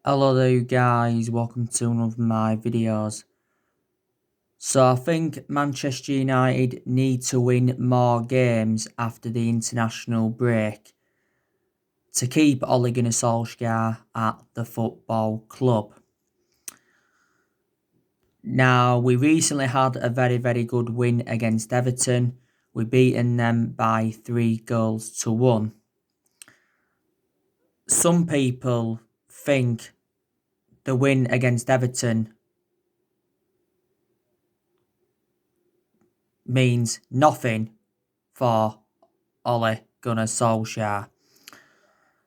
Hello there you guys, welcome to one of my videos. So I think Manchester United need to win more games after the international break to keep Ole Gunnar Solsjaer at the football club. Now, we recently had a very good win against Everton. We beaten them by 3-1. Some people think the win against Everton means nothing for Ole Gunnar Solskjaer.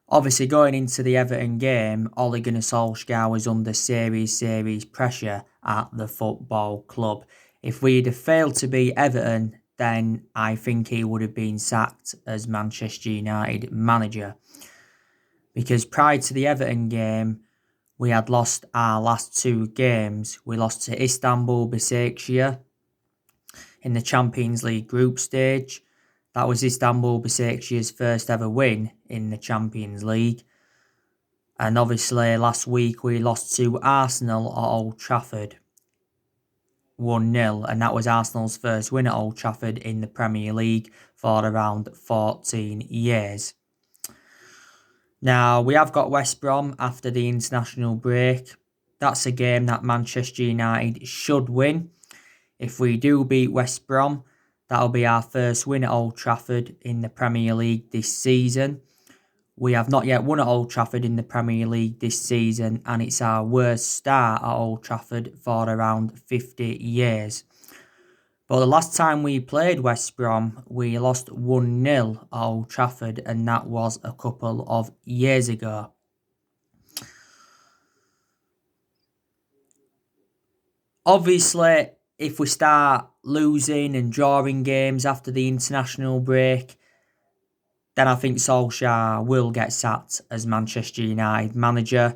Obviously, going into the Everton game, Ole Gunnar Solskjaer was under serious pressure at the football club. If we'd have failed to beat Everton, then I think he would have been sacked as Manchester United manager. Because prior to the Everton game, we had lost our last two games. We lost to Istanbul Başakşehir in the Champions League group stage. That was Istanbul Başakşehir's first ever win in the Champions League. And obviously last week we lost to Arsenal at Old Trafford 1-0, and that was Arsenal's first win at Old Trafford in the Premier League for around 14 years. Now, we have got West Brom after the international break. That's a game that Manchester United should win. If we do beat West Brom, that'll be our first win at Old Trafford in the Premier League this season. We have not yet won at Old Trafford in the Premier League this season, and it's our worst start at Old Trafford for around 50 years. But the last time we played West Brom, we lost 1-0 at Old Trafford, and that was a couple of years ago. Obviously, if we start losing and drawing games after the international break, then I think Solskjaer will get sacked as Manchester United manager.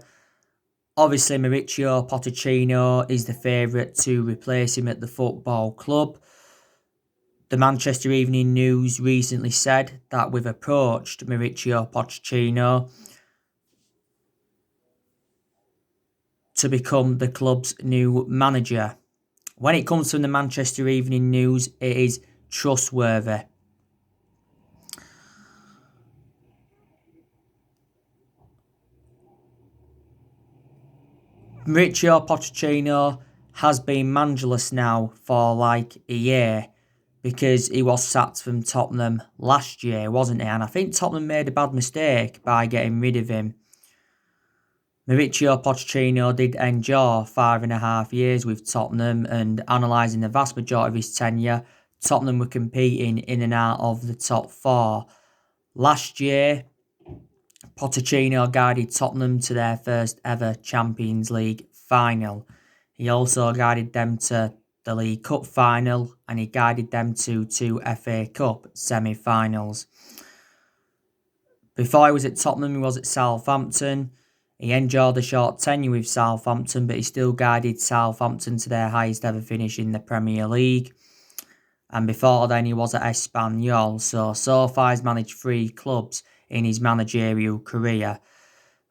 Obviously, Mauricio Pochettino is the favourite to replace him at the football club. The Manchester Evening News recently said that we've approached Mauricio Pochettino to become the club's new manager. When it comes from the Manchester Evening News, it is trustworthy. Mauricio Pochettino has been managerless now for like a year because he was sacked from Tottenham last year, wasn't he? And I think Tottenham made a bad mistake by getting rid of him. Mauricio Pochettino did endure 5.5 years with Tottenham, and analysing the vast majority of his tenure, Tottenham were competing in and out of the top four. Last year, Pochettino guided Tottenham to their first ever Champions League final. He also guided them to the League Cup final, and he guided them to 2 FA Cup semi-finals. Before he was at Tottenham, he was at Southampton. He enjoyed a short tenure with Southampton, but he still guided Southampton to their highest ever finish in the Premier League. And before then, he was at Espanyol. So far, he's managed 3 clubs in his managerial career.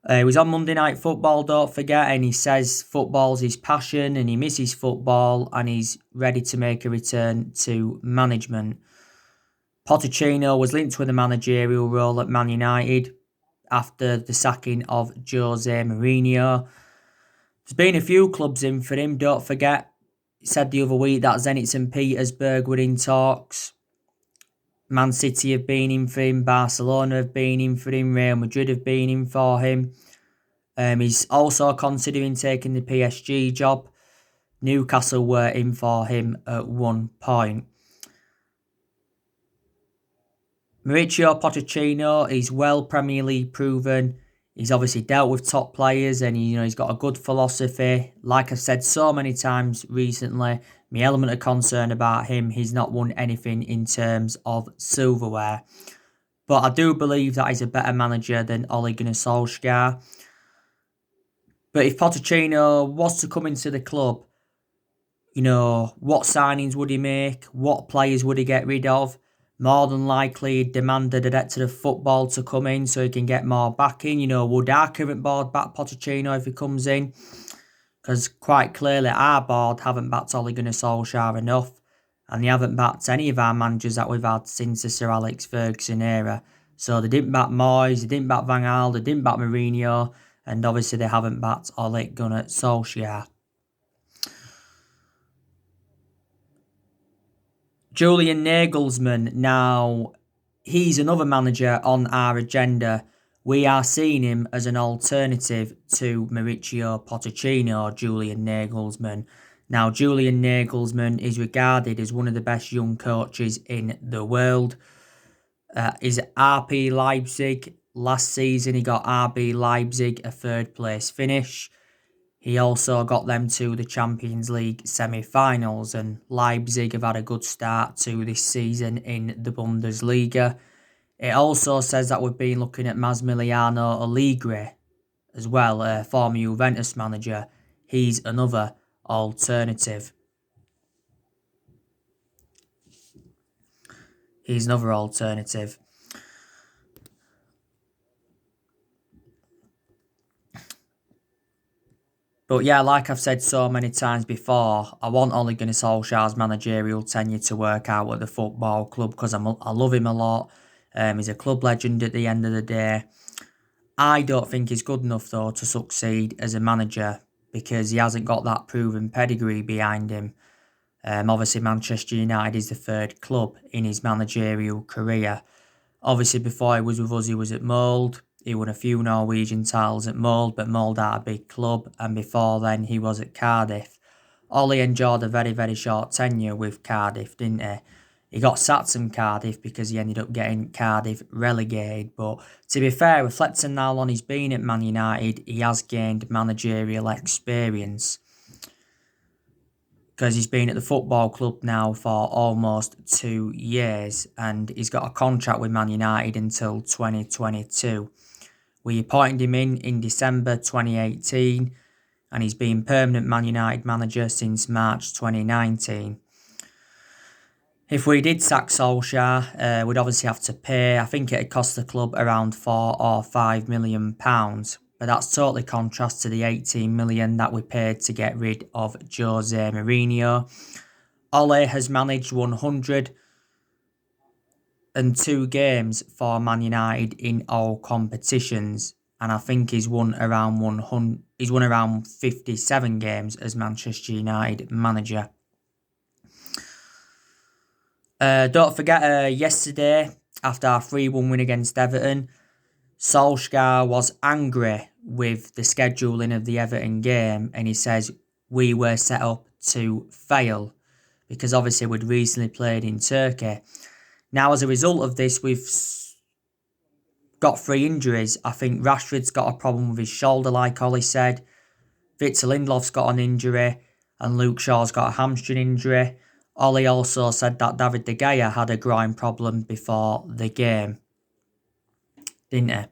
He was on Monday Night Football, don't forget, and he says football's his passion and he misses football and he's ready to make a return to management. Pochettino was linked with a managerial role at Man United after the sacking of Jose Mourinho. There's been a few clubs in for him, don't forget. He said the other week that Zenit St Petersburg were in talks. Man City have been in for him, Barcelona have been in for him, Real Madrid have been in for him. He's also considering taking the PSG job. Newcastle were in for him at one point. Mauricio Pochettino is well Premier League proven. He's obviously dealt with top players and he's got a good philosophy. Like I've said so many times recently, my element of concern about him, he's not won anything in terms of silverware. But I do believe that he's a better manager than Ole Gunnar Solskjaer. But if Pochettino was to come into the club, what signings would he make? What players would he get rid of? More than likely, he demanded a director of football to come in so he can get more backing. Would our current board back Pochettino if he comes in? Because quite clearly, our board haven't backed Ole Gunnar Solsjaer enough, and they haven't backed any of our managers that we've had since the Sir Alex Ferguson era. So they didn't back Moyes, they didn't back Van Gaal, they didn't back Mourinho, and obviously they haven't backed Ole Gunnar Solsjaer. Julian Nagelsmann, now, he's another manager on our agenda. We are seeing him as an alternative to Mauricio Pochettino, Julian Nagelsmann. Now, Julian Nagelsmann is regarded as one of the best young coaches in the world. He's at RB Leipzig. Last season, he got RB Leipzig a third place finish. He also got them to the Champions League semi-finals, and Leipzig have had a good start to this season in the Bundesliga. It also says that we've been looking at Massimiliano Allegri as well, a former Juventus manager. He's another alternative. But yeah, like I've said so many times before, I want Ole Gunnar Solskjaer's managerial tenure to work out at the football club because I love him a lot. He's a club legend at the end of the day. I don't think he's good enough though to succeed as a manager because he hasn't got that proven pedigree behind him. Obviously, Manchester United is the third club in his managerial career. Obviously, before he was with us, he was at Mould. He won a few Norwegian titles at Mould, but Mould are a big club. And before then, he was at Cardiff. Ollie enjoyed a very, very short tenure with Cardiff, didn't he? He got sacked from Cardiff because he ended up getting Cardiff relegated. But to be fair, reflecting how long he's been at Man United, he has gained managerial experience because he's been at the football club now for almost 2 years and he's got a contract with Man United until 2022. We appointed him in December 2018 and he's been permanent Man United manager since March 2019. If we did sack Solskjaer, we'd obviously have to pay. I think it'd cost the club around £4 or £5 million. But that's totally contrast to the 18 million that we paid to get rid of Jose Mourinho. Ole has managed 102 games for Man United in all competitions, and I think he's won around 57 games as Manchester United manager. Don't forget, yesterday after our 3-1 win against Everton, Solskjaer was angry with the scheduling of the Everton game and he says we were set up to fail because obviously we'd recently played in Turkey. Now as a result of this we've got 3 injuries. I think Rashford's got a problem with his shoulder like Ollie said. Victor Lindelof's got an injury and Luke Shaw's got a hamstring injury. Ollie also said that David De Gea had a groin problem before the game, didn't he?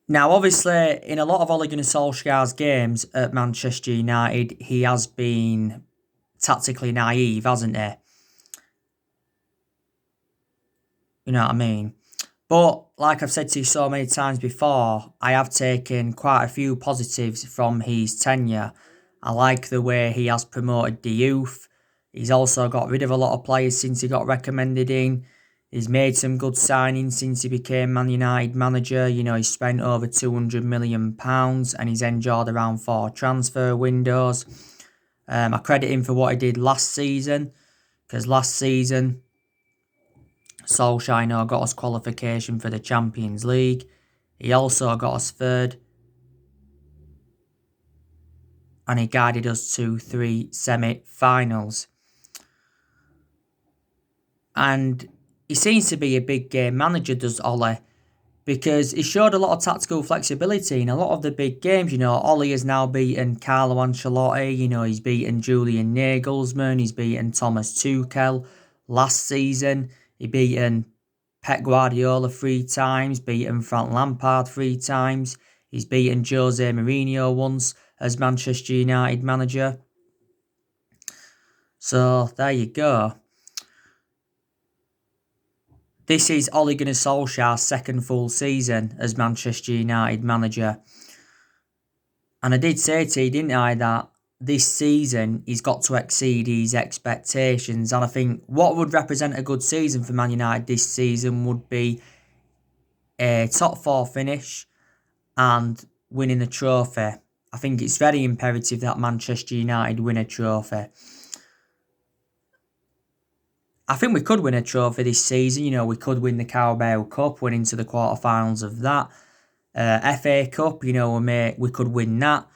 Now, obviously, in a lot of Ole Gunnar Solskjaer's games at Manchester United, he has been tactically naive, hasn't he? You know what I mean? But, like I've said to you so many times before, I have taken quite a few positives from his tenure. I like the way he has promoted the youth. He's also got rid of a lot of players since he got recommended in. He's made some good signings since he became Man United manager. He's spent over £200 million and he's enjoyed around 4 transfer windows. I credit him for what he did last season because last season Solskjaer got us qualification for the Champions League. He also got us third and he guided us to 3 semi-finals. And he seems to be a big game manager, does Ole, because he showed a lot of tactical flexibility in a lot of the big games. Ole has now beaten Carlo Ancelotti, he's beaten Julian Nagelsmann, he's beaten Thomas Tuchel last season, he beaten Pep Guardiola 3 times, beaten Frank Lampard 3 times, he's beaten Jose Mourinho once as Manchester United manager. So, there you go. This is Ole Gunnar Solsjaer's second full season as Manchester United manager. And I did say to you, didn't I, that this season he's got to exceed his expectations. And I think what would represent a good season for Man United this season would be a top 4 finish and winning a trophy. I think it's very imperative that Manchester United win a trophy. I think we could win a trophy this season. You know, we could win the Carabao Cup, win into the quarterfinals of that. FA Cup, you know, we could win that.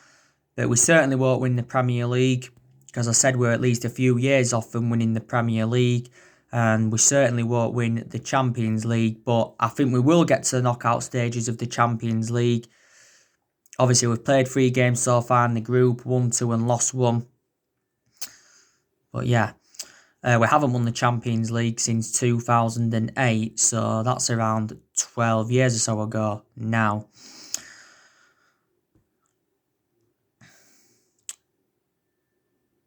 But we certainly won't win the Premier League. Because I said we're at least a few years off from winning the Premier League. And we certainly won't win the Champions League. But I think we will get to the knockout stages of the Champions League. Obviously, we've played 3 games so far in the group, won 2 and lost 1. But yeah, we haven't won the Champions League since 2008, so that's around 12 years or so ago now.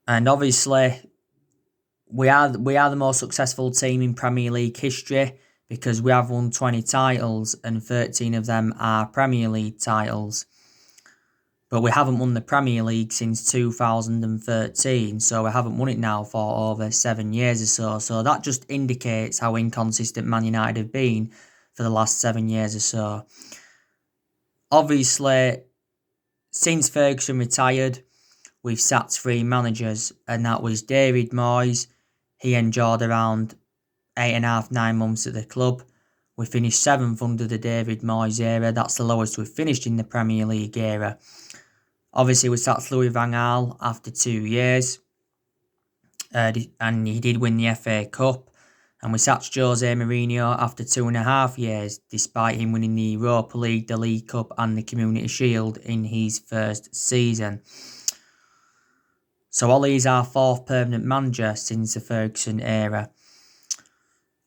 And obviously, we are the most successful team in Premier League history because we have won 20 titles and 13 of them are Premier League titles. But we haven't won the Premier League since 2013, so we haven't won it now for over 7 years or so. So that just indicates how inconsistent Man United have been for the last 7 years or so. Obviously, since Ferguson retired, we've sacked 3 managers, and that was David Moyes. He endured around 8.5, 9 months at the club. We finished 7th under the David Moyes era. That's the lowest we've finished in the Premier League era. Obviously, we sacked Louis van Gaal after 2 years. And he did win the FA Cup. And we sacked Jose Mourinho after 2.5 years, despite him winning the Europa League, the League Cup and the Community Shield in his first season. So Ole's our 4th permanent manager since the Ferguson era.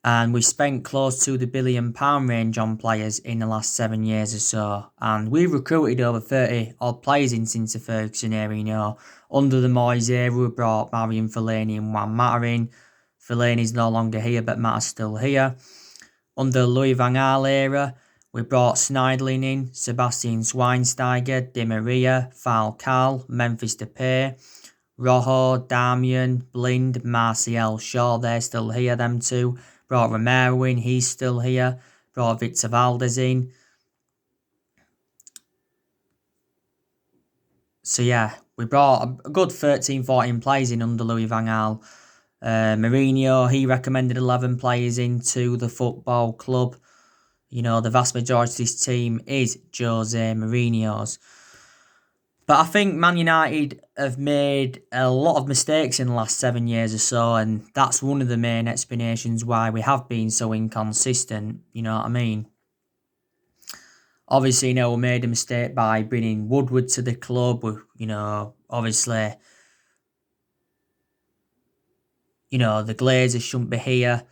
And we spent close to the £1 billion range on players in the last 7 years or so. And we've recruited over 30 odd players in since the Ferguson era, you know. Under the Moyes era, we brought Marion Fellaini and Juan Mata in. Fellaini's no longer here, but Mata's still here. Under Louis van Gaal era, we brought Sneijderlin in, Sebastian Schweinsteiger, Di Maria, Falcao, Memphis Depay, Rojo, Damian, Blind, Martial, Shaw, they're still here, them two. Brought Romero in, he's still here. Brought Victor Valdez in. So yeah, we brought a good 13, 14 players in under Louis van Gaal. Mourinho, he recommended 11 players into the football club. You know, the vast majority of this team is Jose Mourinho's. But I think Man United have made a lot of mistakes in the last 7 years or so, and that's one of the main explanations why we have been so inconsistent, you know what I mean? Obviously, you know, we made a mistake by bringing Woodward to the club, you know, obviously, you know, the Glazers shouldn't be here.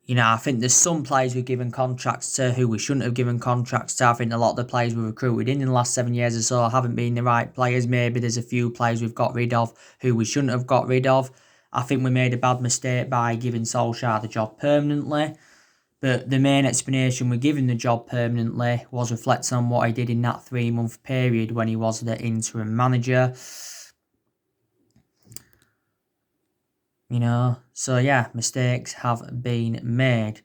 You know, I think there's some players we've given contracts to who we shouldn't have given contracts to. I think a lot of the players we've recruited in the last 7 years or so haven't been the right players. Maybe there's a few players we've got rid of who we shouldn't have got rid of. I think we made a bad mistake by giving Solsjaer the job permanently. But the main explanation we're giving the job permanently was reflecting on what he did in that 3-month period when he was the interim manager. You know, so yeah, mistakes have been made.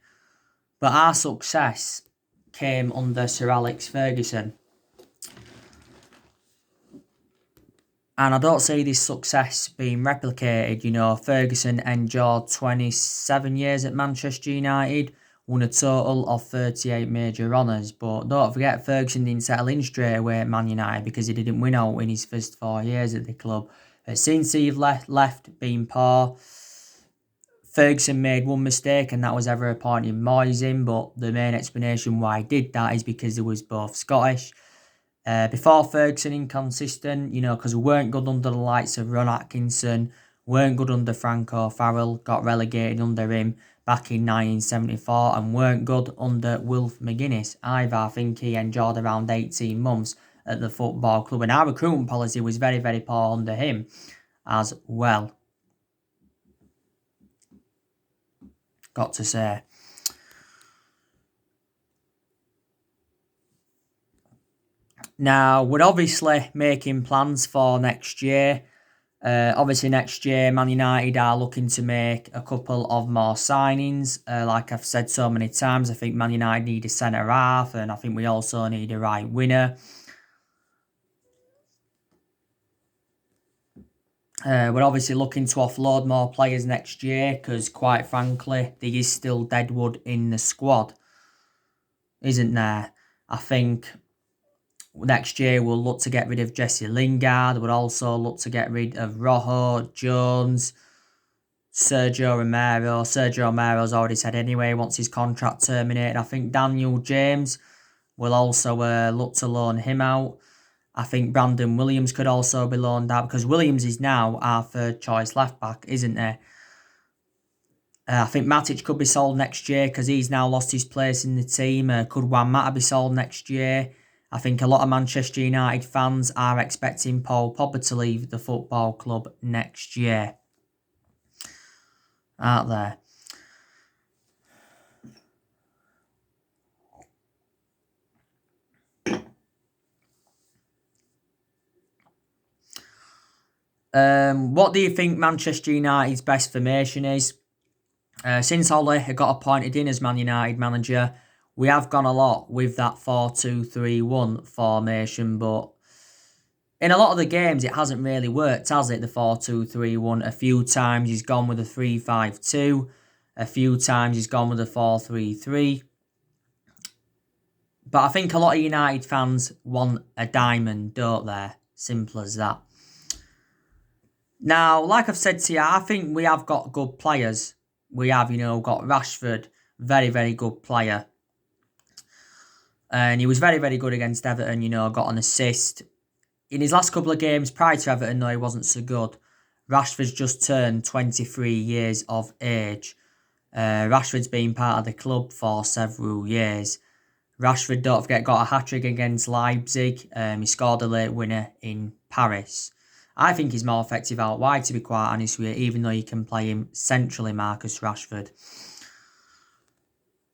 But our success came under Sir Alex Ferguson. And I don't see this success being replicated. You know, Ferguson endured 27 years at Manchester United, won a total of 38 major honours. But don't forget, Ferguson didn't settle in straight away at Man United because he didn't win out in his first 4 years at the club. Since he left being poor, Ferguson made one mistake, and that was ever appointing Moyes in, but the main explanation why he did that is because he was both Scottish. Before Ferguson, inconsistent, you know, because we weren't good under the likes of Ron Atkinson, weren't good under Frank O'Farrell, got relegated under him back in 1974, and weren't good under Wilf McGuinness either. I think he endured around 18 months at the football club, and our recruitment policy was very, very poor under him as well. got to say. Now, we're obviously making plans for next year. Obviously, next year, Man United are looking to make a couple of more signings. Like I've said so many times, I think Man United need a centre half, and I think we also need a right winger. We're obviously looking to offload more players next year because, quite frankly, there is still deadwood in the squad, isn't there? I think next year we'll look to get rid of Jesse Lingard. We'll also look to get rid of Rojo, Jones, Sergio Romero. Sergio Romero's already said anyway, once his contract terminated. I think Daniel James will also look to loan him out. I think Brandon Williams could also be loaned out because Williams is now our third choice left back, isn't he? I think Matic could be sold next year because he's now lost his place in the team. Could Juan Mata be sold next year? I think a lot of Manchester United fans are expecting Paul Pogba to leave the football club next year. Aren't there? What do you think Manchester United's best formation is? Since Ole got appointed in as Man United manager, we have gone a lot with that 4-2-3-1 formation, but in a lot of the games it hasn't really worked, has it, the 4-2-3-1? A few times he's gone with a 3-5-2, a few times he's gone with a 4-3-3. But I think a lot of United fans want a diamond, don't they? Simple as that. Now, like I've said to you, I think we have got good players. We have, got Rashford, very, very good player. And he was very, very good against Everton, got an assist. In his last couple of games prior to Everton, though, he wasn't so good. Rashford's just turned 23 years of age. Rashford's been part of the club for several years. Rashford, don't forget, got a hat-trick against Leipzig. He scored a late winner in Paris. I think he's more effective out wide, to be quite honest with you, even though you can play him centrally, Marcus Rashford.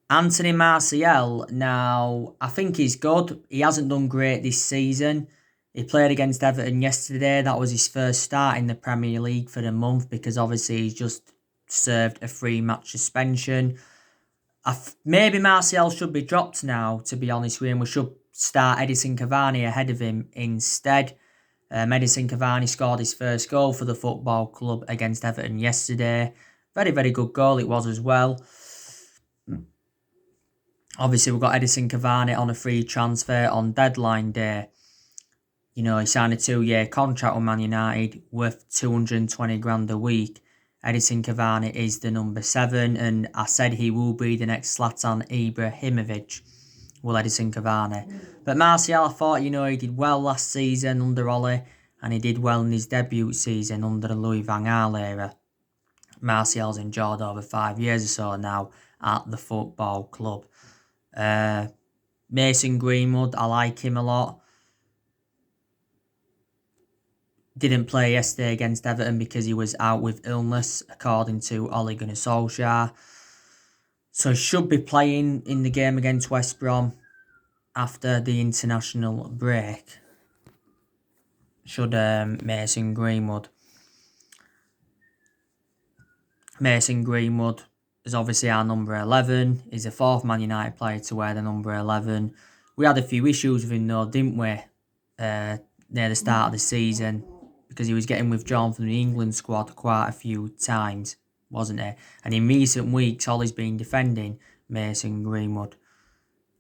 Anthony Martial, now, I think he's good. He hasn't done great this season. He played against Everton yesterday. That was his first start in the Premier League for the month because obviously he's just served a 3-match suspension. Maybe Martial should be dropped now, to be honest with him. We should start Edison Cavani ahead of him instead. Edison Cavani scored his first goal for the football club against Everton yesterday. Very, very good goal it was as well. Obviously, we've got Edison Cavani on a free transfer on deadline day. He signed a 2-year contract with Man United worth 220 grand a week. Edison Cavani is the number 7, and I said he will be the next Zlatan Ibrahimovic. Well, Edison Cavani. But Martial, I thought, he did well last season under Ole, and he did well in his debut season under the Louis van Gaal era. Martial's enjoyed over 5 years or so now at the football club. Mason Greenwood, I like him a lot. Didn't play yesterday against Everton because he was out with illness, according to Ole Gunnar Solsjaer. So he should be playing in the game against West Brom after the international break. Should Mason Greenwood. Mason Greenwood is obviously our number 11. He's the 4th Man United player to wear the number 11. We had a few issues with him though, didn't we? Near the start of the season. Because he was getting withdrawn from the England squad quite a few times, wasn't he? And in recent weeks, Ollie's been defending Mason Greenwood.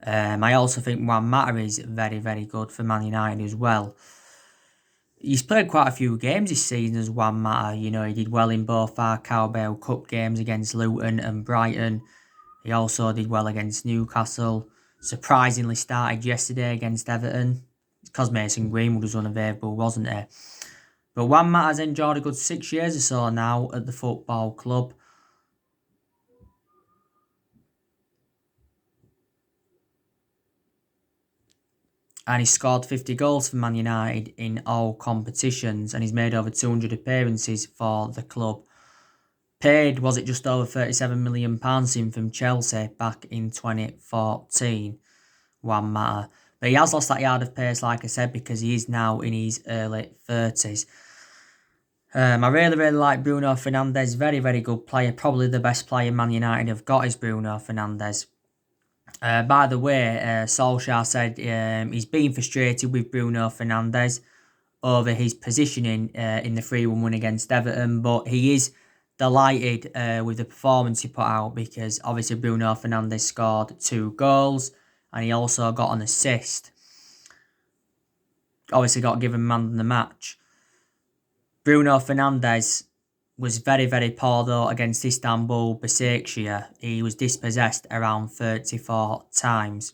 I also think Juan Mata is very, very good for Man United as well. He's played quite a few games this season as Juan Mata. He did well in both our Carabao Cup games against Luton and Brighton. He also did well against Newcastle. Surprisingly started yesterday against Everton. It's because Mason Greenwood was unavailable, wasn't he? But Juan Mata's enjoyed a good 6 years or so now at the football club. And he's scored 50 goals for Man United in all competitions. And he's made over 200 appearances for the club. paid, was it just over £37 million in from Chelsea back in 2014. One matter. But he has lost that yard of pace, like I said, because he is now in his early 30s. I really, really like Bruno Fernandes. Very, very good player. Probably the best player Man United have got is Bruno Fernandes. By the way, Solsjaer said he's been frustrated with Bruno Fernandes over his positioning in the 3-1 win against Everton, but he is delighted with the performance he put out because obviously Bruno Fernandes scored 2 goals and he also got an assist. Obviously got given man of the match. Bruno Fernandes was very, very poor though against Istanbul Başakşehir. He was dispossessed around 34 times.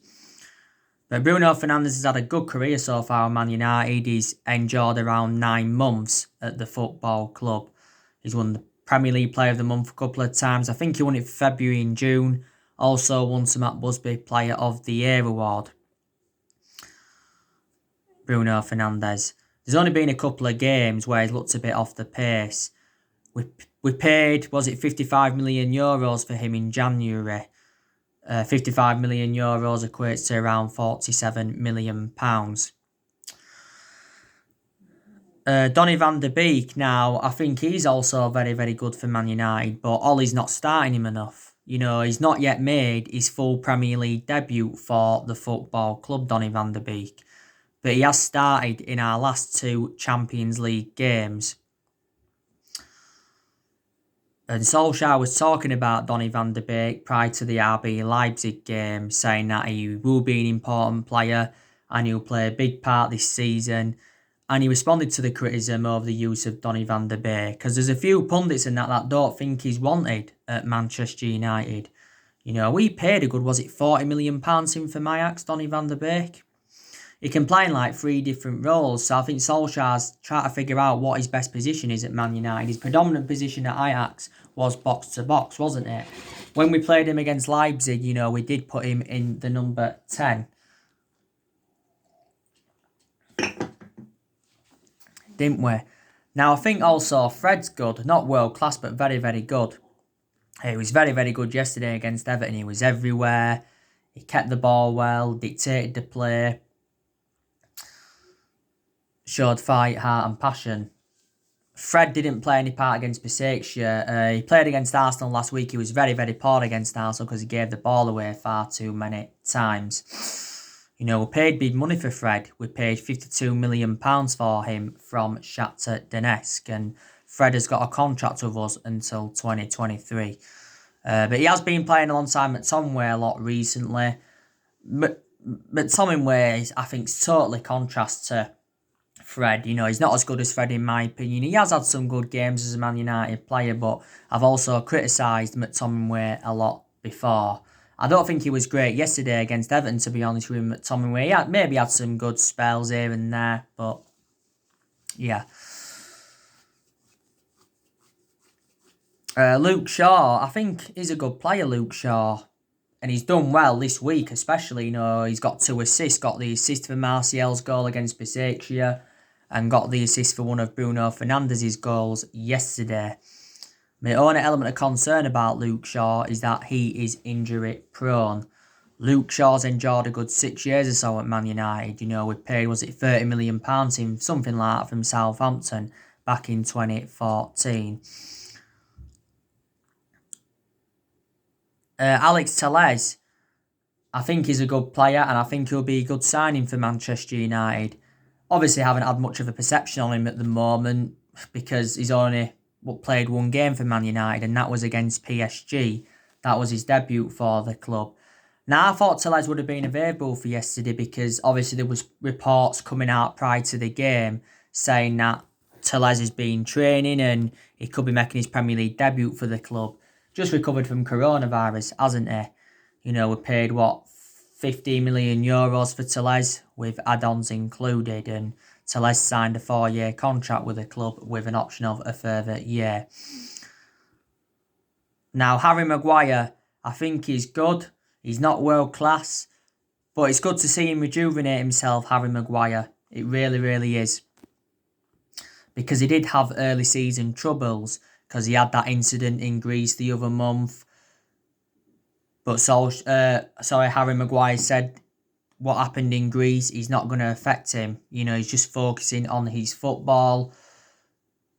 But Bruno Fernandes has had a good career so far at Man United. He's enjoyed around 9 months at the football club. He's won the Premier League Player of the Month a couple of times. I think he won it for February and June. Also won some Matt Busby Player of the Year award. Bruno Fernandes. There's only been a couple of games where he's looked a bit off the pace. We paid, was it €55 million for him in January? €55 million equates to around £47 million. Donny van der Beek now, I think he's also very, very good for Man United, but Ollie's not starting him enough. You know, he's not yet made his full Premier League debut for the football club, Donny van der Beek. But he has started in our last 2 Champions League games. And Solsjaer was talking about Donny van der Beek prior to the RB Leipzig game, saying that he will be an important player and he'll play a big part this season. And he responded to the criticism over the use of Donny van der Beek, because there's a few pundits in that don't think he's wanted at Manchester United. You know, we paid a good, was it £40 million in for Ajax, Donny van der Beek? He can play in like 3 different roles, so I think Solskjaer's trying to figure out what his best position is at Man United. His predominant position at Ajax was box-to-box, wasn't it? When we played him against Leipzig, you know, we did put him in the number 10. Didn't we? Now, I think also Fred's good. Not world-class, but very, very good. He was very, very good yesterday against Everton. He was everywhere. He kept the ball well, dictated the play. Showed fight, heart and passion. Fred didn't play any part against Başakşehir. He played against Arsenal last week. He was very, very poor against Arsenal because he gave the ball away far too many times. You know, we paid big money for Fred. We paid £52 million for him from Shakhtar Donetsk. And Fred has got a contract with us until 2023. But he has been playing alongside McTominay a lot recently. McTominay, I think, is totally contrast to Fred. You know, he's not as good as Fred in my opinion. He has had some good games as a Man United player, but I've also criticised McTominay a lot before. I don't think he was great yesterday against Everton, to be honest with McTominay. He maybe had some good spells here and there, but yeah. Luke Shaw, I think he's a good player, Luke Shaw. And he's done well this week, especially. You know, he's got 2 assists. Got the assist for Martial's goal against Başakşehir and got the assist for one of Bruno Fernandes' goals yesterday. My only element of concern about Luke Shaw is that he is injury prone. Luke Shaw's enjoyed a good 6 years or so at Man United. You know, we paid, was it £30 million in something like that from Southampton back in 2014. Alex Telles, I think he's a good player and I think he'll be a good signing for Manchester United. Obviously, haven't had much of a perception on him at the moment because he's only played 1 game for Man United and that was against PSG. That was his debut for the club. Now, I thought Telles would have been available for yesterday because obviously there was reports coming out prior to the game saying that Telles has been training and he could be making his Premier League debut for the club. Just recovered from coronavirus, hasn't he? You know, we paid, €15 million for Telles with add-ons included, and Telles signed a 4-year contract with the club with an option of a further year. Now, Harry Maguire, I think he's good. He's not world class, but it's good to see him rejuvenate himself, Harry Maguire. It really, really is. Because he did have early season troubles. because he had that incident in Greece the other month. But Harry Maguire said what happened in Greece is not going to affect him. He's just focusing on his football.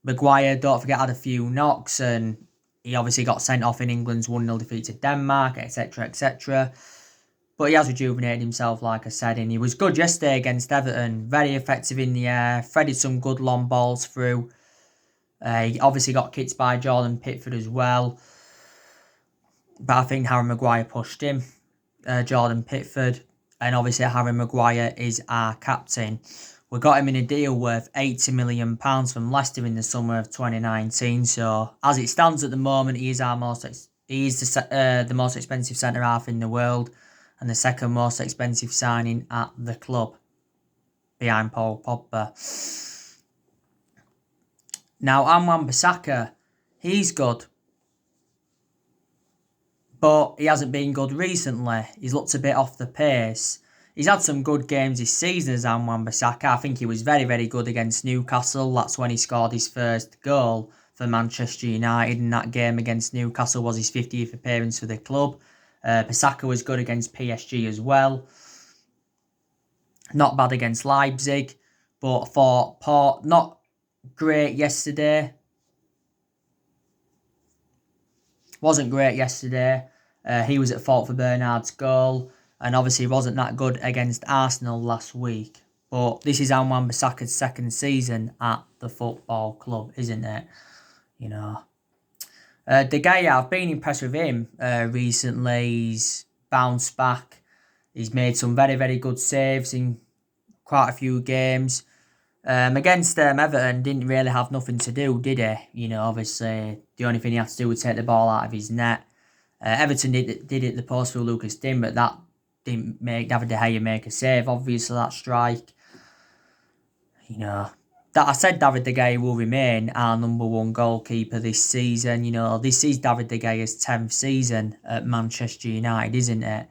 Maguire, don't forget, had a few knocks, and he obviously got sent off in England's 1-0 defeat to Denmark, etc., etc. But he has rejuvenated himself, like I said, and he was good yesterday against Everton. Very effective in the air, threaded some good long balls through. He obviously got kicked by Jordan Pickford as well. But I think Harry Maguire pushed him, Jordan Pickford. And obviously Harry Maguire is our captain. We got him in a deal worth £80 million from Leicester in the summer of 2019. So as it stands at the moment, he is the most expensive centre half in the world, and the second most expensive signing at the club, behind Paul Pogba. Now Wan-Bissaka, he's good, but he hasn't been good recently. He's looked a bit off the pace. He's had some good games this season as Wan-Bissaka. I think he was very, very good against Newcastle. That's when he scored his first goal for Manchester United, and that game against Newcastle was his 50th appearance for the club. Bissaka was good against PSG as well. Not bad against Leipzig, but for Port, not great yesterday. Wasn't great yesterday. He was at fault for Bernard's goal. And obviously he wasn't that good against Arsenal last week. But this is Wan-Bissaka's second season at the football club, isn't it? De Gea, I've been impressed with him recently. He's bounced back. He's made some very, very good saves in quite a few games. Against Everton, didn't really have nothing to do, did he? Obviously, the only thing he had to do was take the ball out of his net. Everton did it the post for Lucas Digne, but that didn't make David De Gea make a save. Obviously, that strike. That I said David De Gea will remain our number one goalkeeper this season. This is David De Gea's 10th season at Manchester United, isn't it?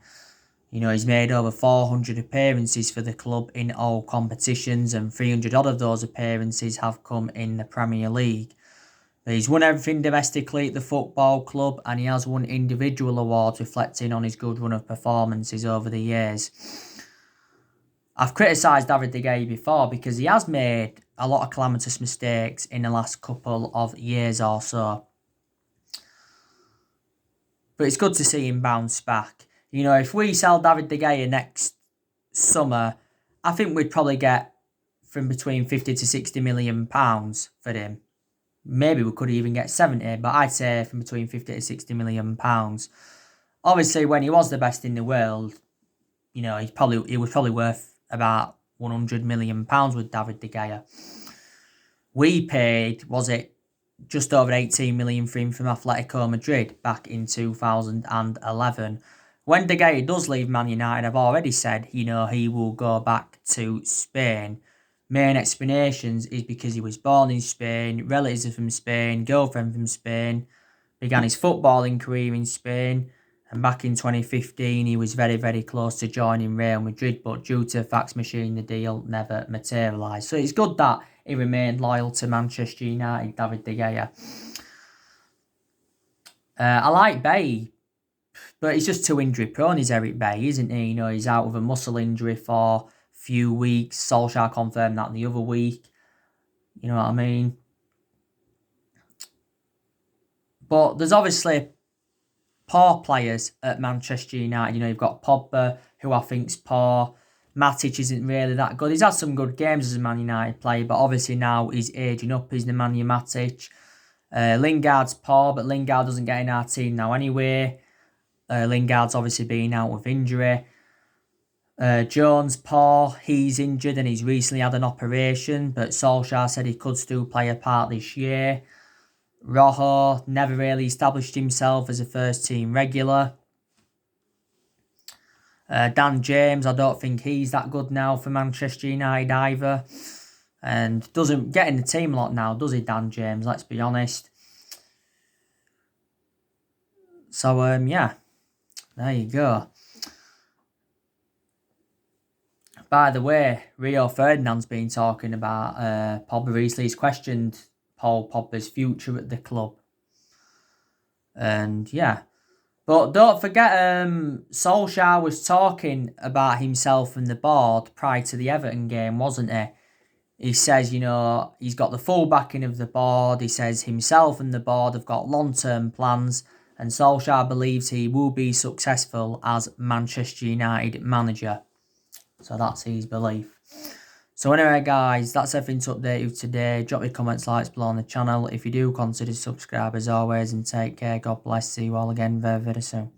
He's made over 400 appearances for the club in all competitions, and 300 odd of those appearances have come in the Premier League. He's won everything domestically at the football club, and he has won individual awards reflecting on his good run of performances over the years. I've criticised David De Gea before because he has made a lot of calamitous mistakes in the last couple of years or so. But it's good to see him bounce back. If we sell David De Gea next summer, I think we'd probably get from between 50 to 60 million pounds for him. Maybe we could even get 70, but I'd say from between 50 to 60 million pounds. Obviously, when he was the best in the world, he was probably worth about 100 million pounds with David De Gea. We paid, just over 18 million for him from Atletico Madrid back in 2011. When De Gea does leave Man United, I've already said, he will go back to Spain. Main explanations is because he was born in Spain, relatives are from Spain, girlfriend from Spain, began his footballing career in Spain, and back in 2015 he was very, very close to joining Real Madrid, but due to fax machine the deal never materialised. So it's good that he remained loyal to Manchester United, David De Gea. I like Bailly, but he's just too injury prone, is Eric Bailly, isn't he? He's out with a muscle injury for few weeks. Solsjaer confirmed that the other week. You know what I mean? But there's obviously poor players at Manchester United. You've got Pogba, who I think's poor. Matic isn't really that good. He's had some good games as a Man United player, but obviously now he's aging up. He's Nemanja Matic. Lingard's poor, but Lingard doesn't get in our team now anyway. Lingard's obviously been out with injury. Jones, poor, he's injured and he's recently had an operation, but Solsjaer said he could still play a part this year. Rojo never really established himself as a first team regular. Dan James, I don't think he's that good now for Manchester United either. And doesn't get in the team a lot now, does he, Dan James? Let's be honest. So, yeah. There you go. By the way, Rio Ferdinand's been talking about Pogba recently. He's questioned Paul Pogba's future at the club. And yeah. But don't forget, Solsjaer was talking about himself and the board prior to the Everton game, wasn't he? He says, he's got the full backing of the board. He says himself and the board have got long-term plans, and Solskjaer believes he will be successful as Manchester United manager. So that's his belief. So anyway, guys, that's everything to update you today. Drop your comments, likes below on the channel. If you do, consider subscribe as always, and take care. God bless. See you all again very, very soon.